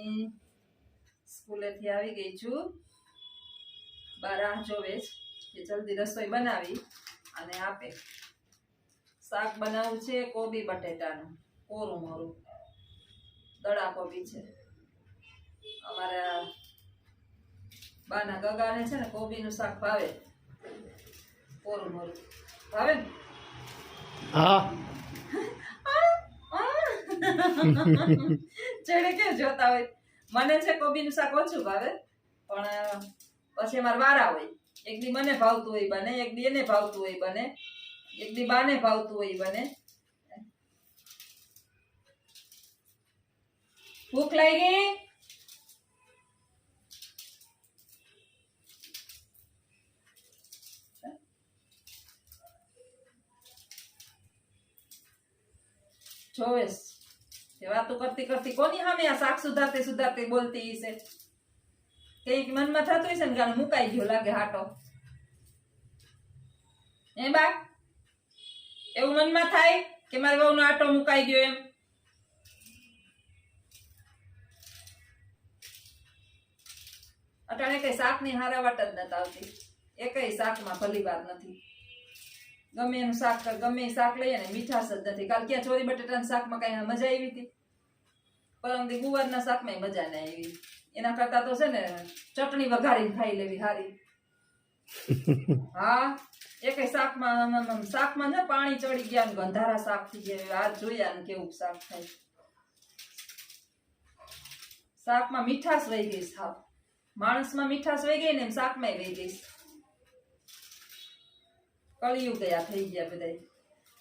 Mummy સ્કૂલેથી આવી ગઈ છું. બા રાહ જોવે છે કે જલ્દી રસોઈ બનાવી અને આપે. શાક બનાવવું છે કોબી બટેટાનું કોરું મોરું, દડા કોબી છે. અમારા બાના ગગાને છે ને કોબીનું શાક ભાવે, કોરું મોરું ભાવે ને. હા ચડે કેમ જોતા હોય. મને છે કોબીનું શાક ઓછું ભાવે, પણ પછી અમારે વારા હોય. એક દી મને ભાવતું હોય બને, એક દી એને ભાવતું હોય બને, એક દી બાને ભાવતું હોય બને. ભૂખ લાગી? જોવેશ એ વાતો કરતી કરતી કોની સામે આ શાક સુધારતી સુધારતી બોલતી હશે. કઈક મનમાં થતું હશે ને કે મુકાઈ ગયો લાગે હાટો. એ બા એવું મનમાં થાય કે મારી વહુનો આટો મુકાઈ ગયો એમ? અટાણે કઈ શાક ની હારાવાટ જ નથી આવતી. એકય શાકમાં ભલી વાર નથી. ગમે એનું શાક, ગમે એ શાક લઈએ ને મીઠાશ જ નથી. કાલ ક્યાં ચોરી બટેટાના શાકમાં કઈ મજા આવી હતી? પરમદી ગુવારના શાકમાં મજા ના આવી. એના કરતા તો છે ને ચટણી વઘારીને ખાઈ લેવી હારી. હા, એકય શાકમાં ને પાણી ચડી ગયા ને ગંધારા શાક થઈ ગયા. આ જોયા ને કેવું શાક થાય. શાકમાં મીઠાશ વહી ગઈ. સાવ માણસમાં મીઠાશ વહી ગઈ ને એમ શાકમાં વહી ગઈ. કળિયું ગયા થઈ ગયા બધા.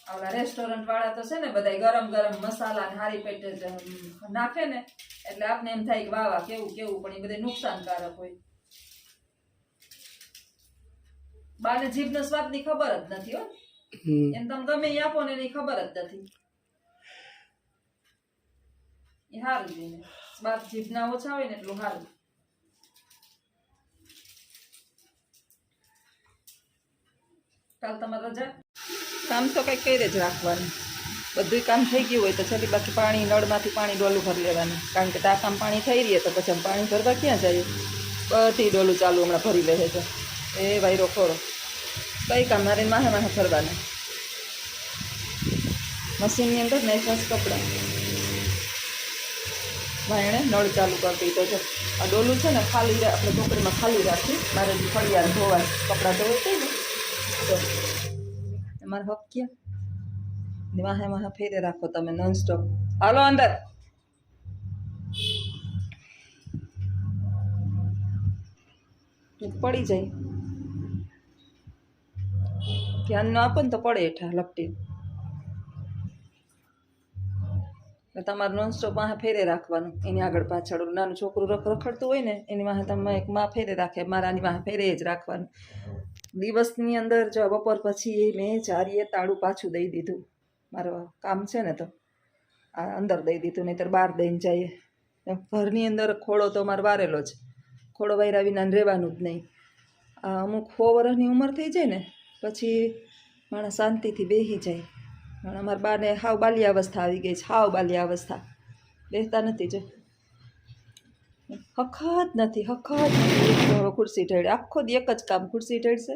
આવડા રેસ્ટોરન્ટ વાળા તો છે ને બધા ગરમ ગરમ મસાલા ને હારી પેટે નાખે ને એટલે આપને એમ થાય કે વાહ વાહ કેવું કેવું, પણ એ બધે નુકસાનકારક હોય. બાને જીભનો સ્વાદ ની ખબર જ નથી હો. એમ તમે ગમે એ આપો ને એની ખબર જ નથી. એ સારું જોઈને સ્વાદ જીભના ઓછા હોય ને એટલું સારું. કાલ તમારે રજા? કામ તો કઈ કરી જ રાખવાનું. બધું કામ થઈ ગયું હોય તો છેલ્લી બાકી પાણી નળમાંથી પાણી ડોલું ભરી લેવાનું. કારણ કે ટાંકામાં પાણી થઈ રહીએ તો પછી પાણી ભરવા ક્યાં જાય? બધી ડોલું ચાલુ હમણાં ભરી લે છે. એ ભાઈ રોખોડો કઈ કામ મારે માહે માહે ભરવાના. મશીનની અંદર નાખ્યા કપડાં. ભાઈ એણે નળ ચાલુ કરી દીધો છે. આ ડોલું છે ને ખાલી આપણે ટોકરીમાં ખાલી રાખી મારે ફળિયાને ધોવાય કપડાં ધોવાય થઈ ને તો તમારે હક ક્યાં વાહે વાહે ફેરે રાખો તમે નોન સ્ટોપ. હાલો અંદર. પડી જાય, ધ્યાન ન આપો ને તો પડે હેઠા લપટી. તમારે નોન સ્ટોપ વાહે ફેરે રાખવાનું. એની આગળ પાછળ નાનું છોકરું રખડતું હોય ને એની વાહે તમે એક માં ફેરે રાખે, મારાની વાહે ફેરે જ રાખવાનું. દિવસની અંદર જો બપોર પછી મેં ચારીએ તાળું પાછું દઈ દીધું. મારું કામ છે ને તો આ અંદર દઈ દીધું, નહીંતર બહાર દઈને જઈએ. ઘરની અંદર ખોળો તો અમારે વારેલો જ, ખોળો વાર્યા વિના રહેવાનું જ નહીં. આ અમુક 100 વર્ષની ઉંમર થઈ જાય ને પછી માણસ શાંતિથી બેસી જાય. પણ અમારા બાને હાવ બાલ્યાવસ્થા આવી ગઈ છે. હાવ બાલ્યાવસ્થા, બેસતા નથી. જો હખત નથી, હખત હવે ખુરશી ઢળે. આખો દી એક જ કામ, ખુરશી ઢળશે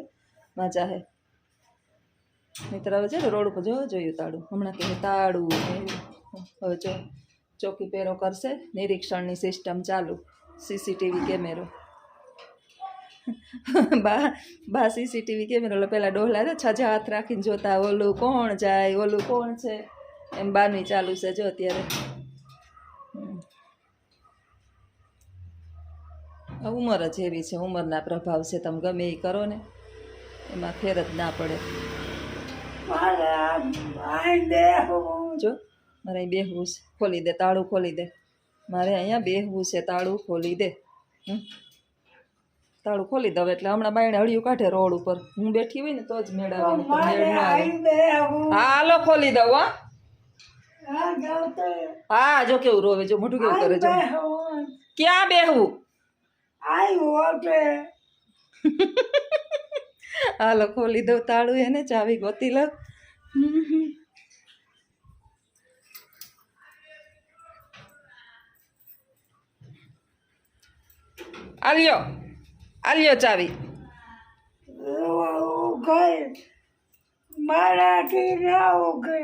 મજા હે. નહીંતર હવે છે ને રોડ ઉપર જોયું તાળું હમણાં કે તાળું. હવે જો ચોકી પેરો કરશે, નિરીક્ષણની સિસ્ટમ ચાલુ, સીસીટીવી કેમેરો. બા સીસીટીવી કેમેરો પેલા ડોહલા છે છજા હાથ રાખીને જોતા ઓલું કોણ જાય, ઓલું કોણ છે, એમ બાની ચાલુ છે જો અત્યારે. ઉંમર જ એવી છે, ઉંમરના પ્રભાવ છે. તમે ગમે એ કરો ને એમાં ફેર જ ના પડે. જો મારે અહીં બેહવું છે, ખોલી દે તાળું, ખોલી દે. મારે અહીંયા બેહવું છે, તાળું ખોલી દે. તાળું ખોલી દઉં એટલે હમણાં બાયણે હળિયું કાઢે રોડ ઉપર. હું બેઠી હોય ને તો જ મેળ આવે, મેળ ન આવે. હા હાલો ખોલી દઉં. હા જો કેવું રોવે, જો મોઢું કેવું કરે. જો ક્યાં બેહવું? હાલો ખોલી દઉં તાળું, એને ચાવી ગોતી લઉં. આલ્યો ચાવી. મારાથી ના ઉગે.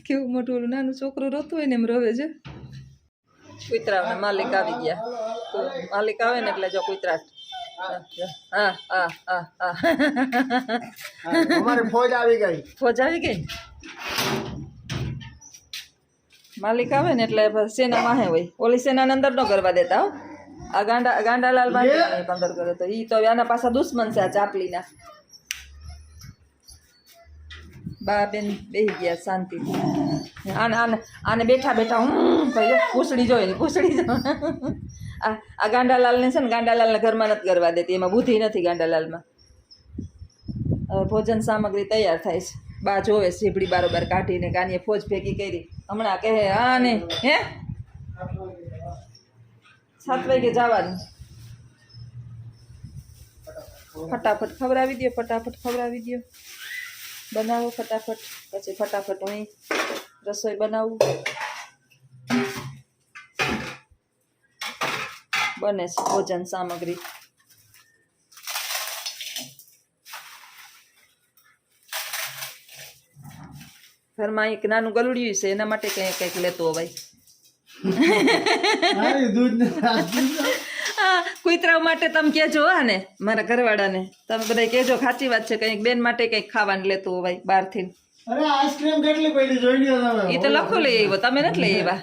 કેવું મોટું ઓલું નાનું છોકરું રોતું હોય ને એમ રોવે છે. કૂતરાઓના માલિક આવી ગયા. માલિક આવે ને એટલે જો કૂતરા. હા હા હા હા. અમારી ફોજ આવી ગઈ. ફોજ આવી ગઈ. માલિક આવે ને એટલે સેના માહે હોય. ઓલી સેનાને અંદર ન કરવા દેતા હો. આ ગાંડાલાલ બાંધી અંદર કરે તો ઈ તો આના પાછા દુશ્મન છે આ ચાપલીના. બા બેન બેસી ગયા શાંતિથી. આને બેઠા બેઠા હું પૂછડી જોઈ ને પૂછડી જો. આ ગાંડાલાલને છે ને ગાંડાલાલને ઘરમાં નથી કરવા દેતી. એમાં બુદ્ધિ નથી ગાંડાલાલમાં. હવે ભોજન સામગ્રી તૈયાર થાય છે. બા જોવે સીપડી બારોબાર કાઢીને કાનીએ ફોજ ભેગી કરી. હમણાં કહે હા ને હે 7 વાગે જવાનું. ફટાફટ ખવડાવી દો, ફટાફટ ખવડાવી દો. બનાવો ફટાફટ, પછી ફટાફટ હું રસોઈ બનાવું. બને છે ભોજન સામગ્રી. ઘરમાં એક નાનું ગલુડિયું છે એના માટે કંઈક લેતો હોય. કૂતરાઓ માટે તમે કહેજો હા ને મારા ઘરવાળાને તમે બધા કહેજો. સાચી વાત છે. કંઈક બેન માટે કંઈક ખાવાનું લેતું હોય બહારથી. અરે આઈસ્ક્રીમ કેટલી પડી જોઈ લ્યો તમે. એ તો લખો લઈ આવ્યો, તમે નથી લઈ આવ્યા.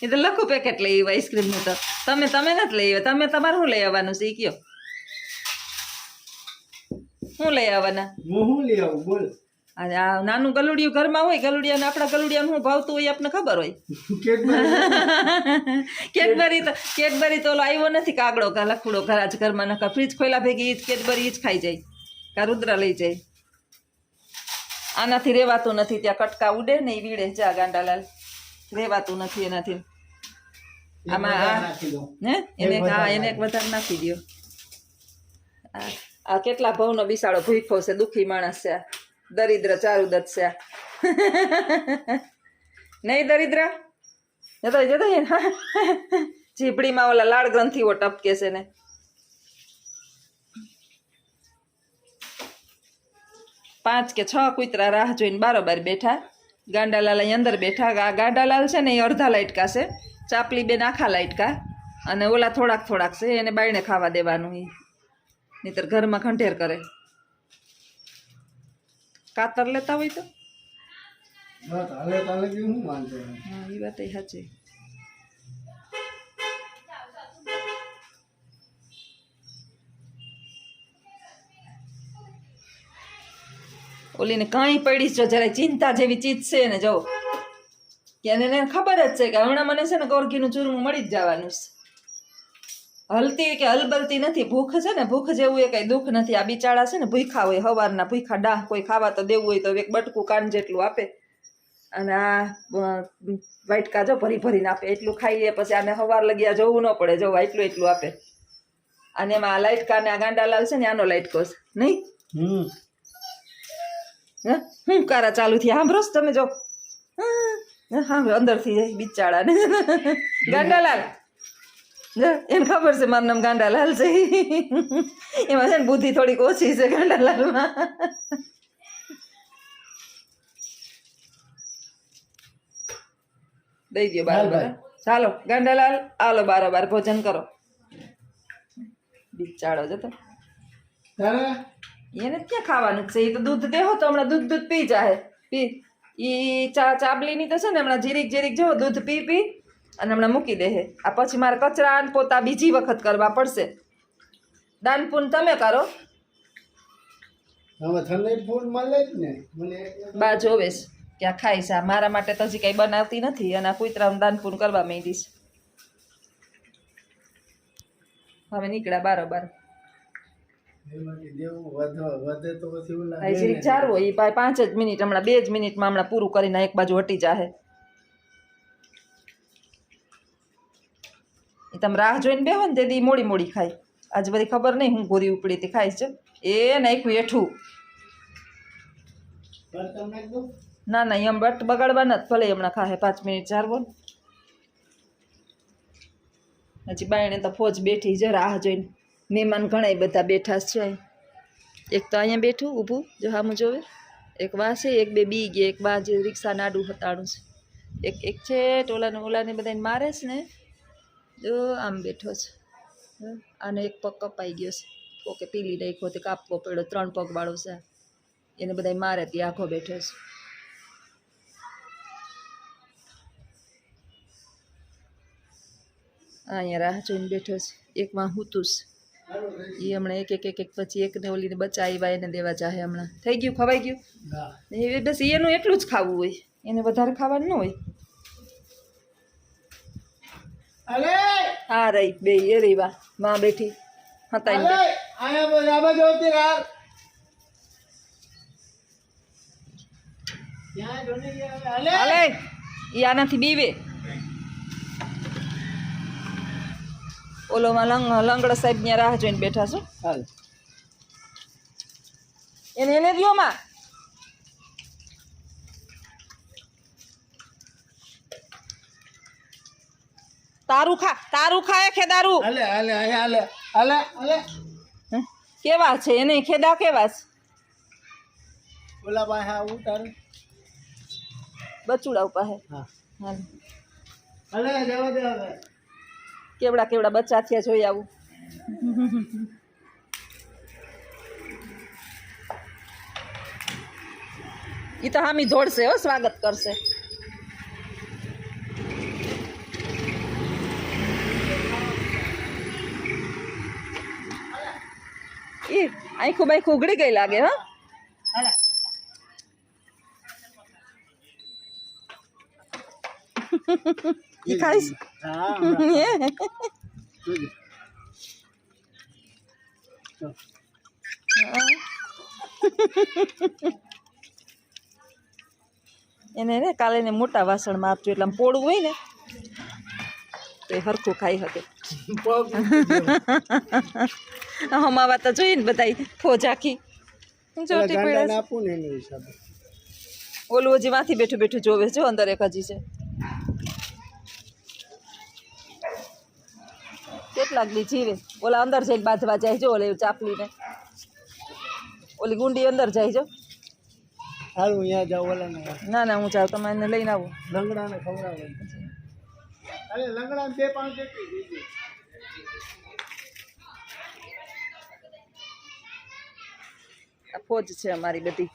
એ તો લખો પેકેટ લઈ આવ્યા આઈસ્ક્રીમનું. તો તમે નથી લઈ આવ્યા. તમે તમારે શું લઈ આવવાનું છે એ કયો. શું લઈ આવવાના? હું શું લઈ આવું બોલ. આ નાનું ગલુડિયું ઘરમાં હોય. ગલુડિયાને આપણા ગલુડિયાને શું ભાવતું હોય આપણને ખબર હોય. કેડબરી તો ઓલો આવ્યો નથી કાગડો કા લખુડો ઘરમાં નકા ફ્રીજ ખોલ્યા ભેગી કેડબરી જ ખાઈ જાય કા રુદ્રા લઈ જાય. આનાથી રેવાતું નથી. ત્યાં કટકા ઉડે ને એ વીડે જા ગાંડાલાલ. રેવાતું નથી એનાથી. આમાં હે એને એક વધારે નાખી દો. આ કેટલા ભાવનો બિસાડો ભૂખો છે. દુઃખી માણસ છે. દરિદ્ર ચારુદત્ત છે. નહીં દરિદ્ર જતો ઝીપડીમાં ઓલા લાળ ગ્રંથિઓ ટપકે છે ને. પાંચ કે 6 કૂતરા રાહ જોઈને બારોબાર બેઠા. ગાંડાલાલ અહીં અંદર બેઠા. આ ગાંડાલાલ છે ને એ અડધા લાઈટકા છે. ચાપલી બેન આખા લાઈટકા અને ઓલા થોડાક છે. એને બાયણે ખાવા દેવાનું. નહીતર ઘરમાં ખંઠેર કરે. કાતર લેતા હોય તો હા એ વાત સાચી. ઓલીને કાંઈ પડી જો જરા ચિંતા જેવી ચીજ છે ને જો કે એને ખબર જ છે કે હમણાં મને છે ને ગોરઘીનું ચૂરમું મળી જ જવાનું છે. હલતી કે હલબલતી નથી. ભૂખ છે ને ભૂખ જેવું એ કઈ દુઃખ નથી. આ બિચારા છે ને ભૂખા હોય. સવારના ભૂખા ડાહ. કોઈ ખાવા તો દેવું હોય તો એક બટકું કાન જેટલું આપે અને આ વાટકા જો ભરીને આપે. એટલું ખાઈ લે પછી આને સવાર લગી જોવું ન પડે. જો એટલું આપે. અને એમાં આ લાઈટકા ને આ ગાંડાલાલ છે ને આનો લાઈટકો છે નહીં. હું કારા ચાલુ થી સાંભળો તમે જો. સાંભળો અંદરથી જાય બિચારાને. ગાંડાલાલ એને ખબર છે મારું નામ ગાંડાલાલ છે. એમાં છે ને બુદ્ધિ થોડીક ઓછી છે ગાંડાલાલમાં. દઈ દો બારોબાર. ચાલો ગાંડાલાલ આલો બારોબાર ભોજન કરો. બિચારો જતો એને ક્યાં ખાવાનું છે. એ તો દૂધ દેવો તો હમણાં દૂધ પી જાય. ઈ ચાબલીની તો છે ને હમણાં જીરીક જેવો દૂધ પી અને હમણાં મૂકી દે. આ પછી મારે કચરા પોતા બીજી વખત કરવા પડશે. દાન પૂન તમે કરો. બા જોવે ક્યાં ખાય છે. મારા માટે તો હજી કઈ બનાવતી નથી અને આ કૂતરાનું દાન પૂન કરવા માંડીશ. હવે નીકળ્યા બારોબાર. હજી ચારવો એ 5 જ મિનિટ હમણાં 2 જ મિનિટમાં હમણાં પૂરું કરીને એક બાજુ હટી જાહે. તમે રાહ જોઈને બેહો ને તેથી મોડી ખાય. આજ બધી ખબર નહીં હું ગોરી ઉપડી હતી ખાઈશ છે. એ નાખ્યું એઠું. ના એમ બટ બગાડવા નથી. ભલે હમણાં ખાહે 5 મિનિટ ચારવો. હજી બાયણે તો ફોજ બેઠી છે રાહ જોઈને. મહેમાન ઘણા બધા બેઠા છે. એક તો અહીંયા બેઠું ઊભું જો સામું જોવે, એક વાસે, એક બે બી ગયા, એક બા જે રિક્ષા નાડું હતાડું છે, એક છે ઓલાને બધાને મારે છે ને, જો આમ બેઠો છે. આને એક પગ કપાઈ ગયો છે, ઓકે પીલી નાખ્યો તે કાપવો પડ્યો, 3 પગ વાળો છે, એને બધા મારે ત્યાં આખો બેઠો છે. અહીંયા રાહ જોઈને બેઠો છે, એકમાં હુતું છે. એ હમણાં એક પછી એકને ઓલીને બચ્ચા આવ્યા એને દેવા જાહે હમણાં. થઈ ગયું, ખવાઈ ગયું? એ બસ એનું એટલું જ ખાવું હોય, એને વધારે ખાવાનું ન હોય. અલે હા રહી બે એ રહી વા માં બેઠી હતા એમ અલે આયા બાજુ આવતી રાત ત્યાં જોને ગયા અલે હાલે ઈ આનાથી બીવે. ઓલોમાં લંગડા સાહેબ ત્યાં રાહ જોઈને બેઠા છો. હાલ એને દ્યો માં. તારું ખાય ખેદારું. અલે અલે અલે અલે અલે કેવા છે એને ખેદા કેવા છે? ઓલા પાસે આવું તારે બચુડા પાસે. હા હાલ અલે જવા દે હવે કેવડા બચ્ચા થયા જોઈ આવું. ઈ તો હામી જોડશે હો, સ્વાગત કરશે. ઈ આંખું બાંખું ઉઘડી ગઈ લાગે હો. અલે ઈ ખાઈશ. હા એને ને કાલે ને મોટા વાસણમાં આપજો, એટલે આમ પોળું હોય ને તો એ હરખું ખાઈ શકે. હમાવા તો જોઈએ ને બધા ફોજ આખી ચોટી પડે છે. આપું ને એની હિસાબે ઓલું હજી માંથી બેઠું બેઠું જોવે છે, અંદર એક હજી છે. કેટલાક દી જીવે. ઓલા અંદર જઈને બાંધવા જાય જો, ઓલે ચાપલીને ઓલી ગુંડી અંદર જાય જો. હારું અહીંયા જાવ ઓલા ને ના ના હું જાઉં, તમે એને લઈને આવો. લંગડા ને ખવડાવે અલે લંગડા 2-5 જેટલી દીધી આ ફોજ છે અમારી બધી.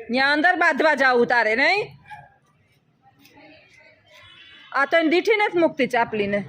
ત્યાં અંદર બાંધવા જાવું તારે નહીં? આ તો એને દીઠી નથી મૂકતી ચાપલીને.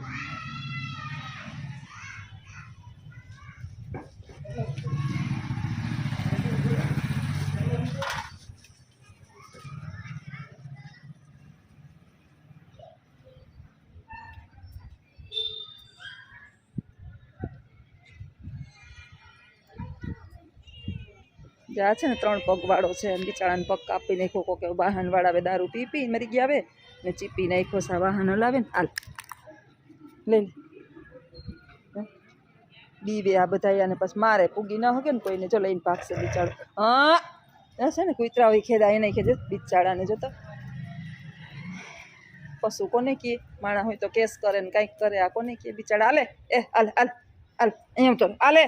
જ્યાં છે ને 3 પગ વાળો છે, બિચારાને પગ કાપી નાખ્યો. કોકે વાહન વાળા આવે દારૂ પી મરી ગયા આવે ને ચીપી નાખ્યો સા વાહન હલાવે ને. હાલ લઈ બીવે આ બધા અને પછી મારે પૂગી ન હકે ને કોઈને, જો લઈને પાકશે બિચારો. હા છે ને કૂતરા હોય ખેદા એને ખેદે બિચારાને. જોતો પશુ કોને કહે? માણા હોય તો કેસ કરે ને કાંઈક કરે, આ કોને કહે બિચારા. હાલે એ હાલ હાલ હાલ અહીંયા તો હાલે.